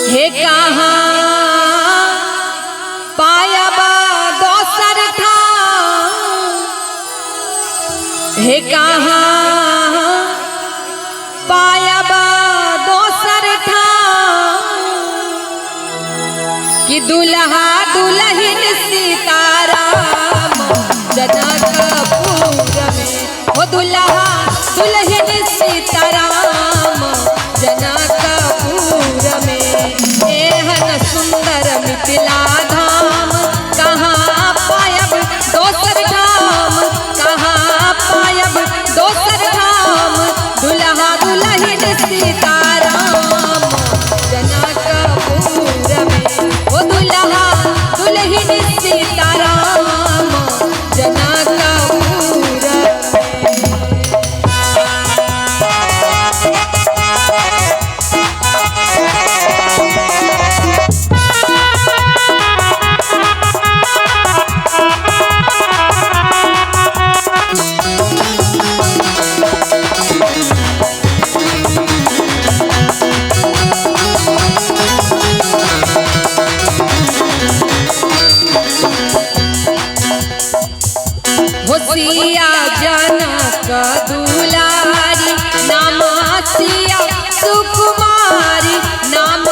हे कहाँ पायब दोसर ठाम, हे कहाँ पायब दोसर ठाम, कि दुल्हा दुल्हन सीताराम जनकपुर में। वो दुल्हा दुल्हन सीताराम जनकपुर में। एहन सुंदर मिथिला धाम कहाँ पायब दोसर धाम, कहाँ पायब दोसर धाम, दुल्हा दुल्हन सीताराम जनकपुर में। वो दुल्हा दुल्हन सीताराम जनकपुर सिया जनक दुलारी, नाम सिया सुकुमारी, नाम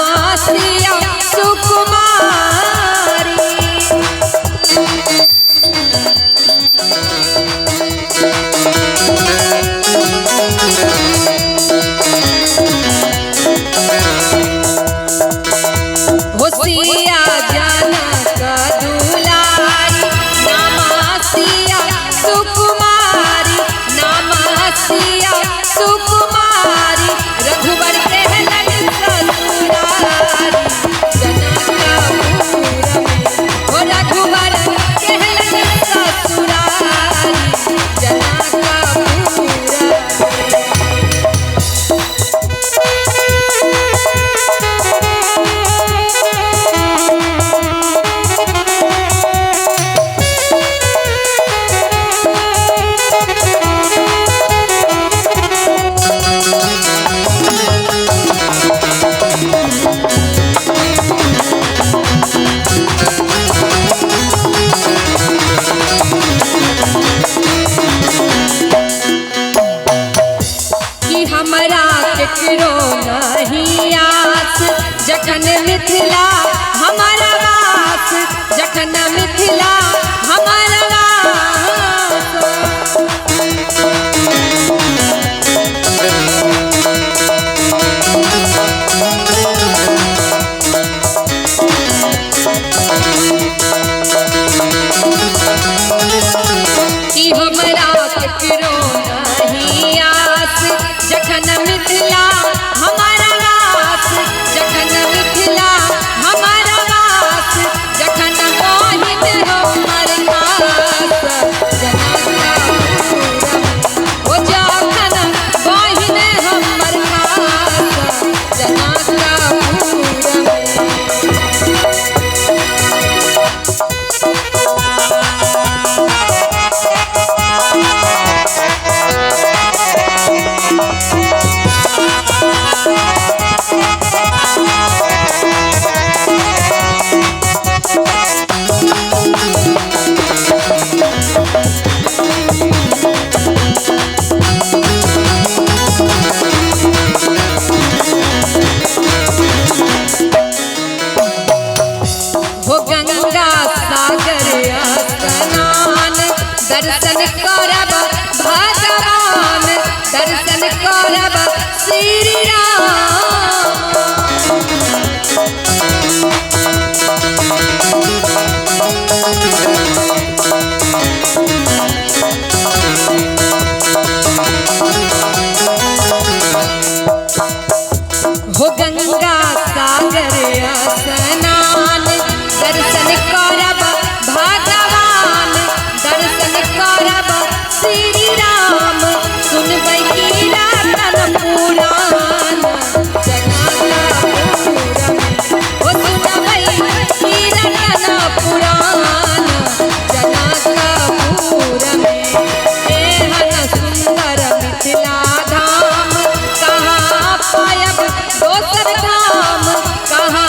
सिया सुकुमारी। हो सिया जनक दुलारी, नाम सिया सुकुमारी, नाम सिया सुकुमारी। रघुवर कहलन ससुरारी जनकपुर में। हो रघुवर कहलन ससुरारी जनकपुर में। हमरा केकरो नहीं आस, जखन मिथिला हमारा वास, जखन मिथिला हमारा वास। कि हमरा केकरो नहीं आस, जखन मिथिला हमारा वास, जखन मिथिला हमारा वास, जखन बहिन हमर खास जनकपुर में। ओ जखन बहिन हमर खास जनकपुर में। दर्शन करब भगवान, दर्शन करब श्री राम। हो गंगा सागर स्नान, दर्शन करब भगवान, दर्शन करब श्री राम। सुनबै कीर्तन पुराण जनकपुर में। ओ सुनबै कीर्तन पुराण जनकपुर में। एहन सुंदर मिथिला धाम कहाँ पायब दोसर धाम, कहाँ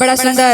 बड़ा सुंदर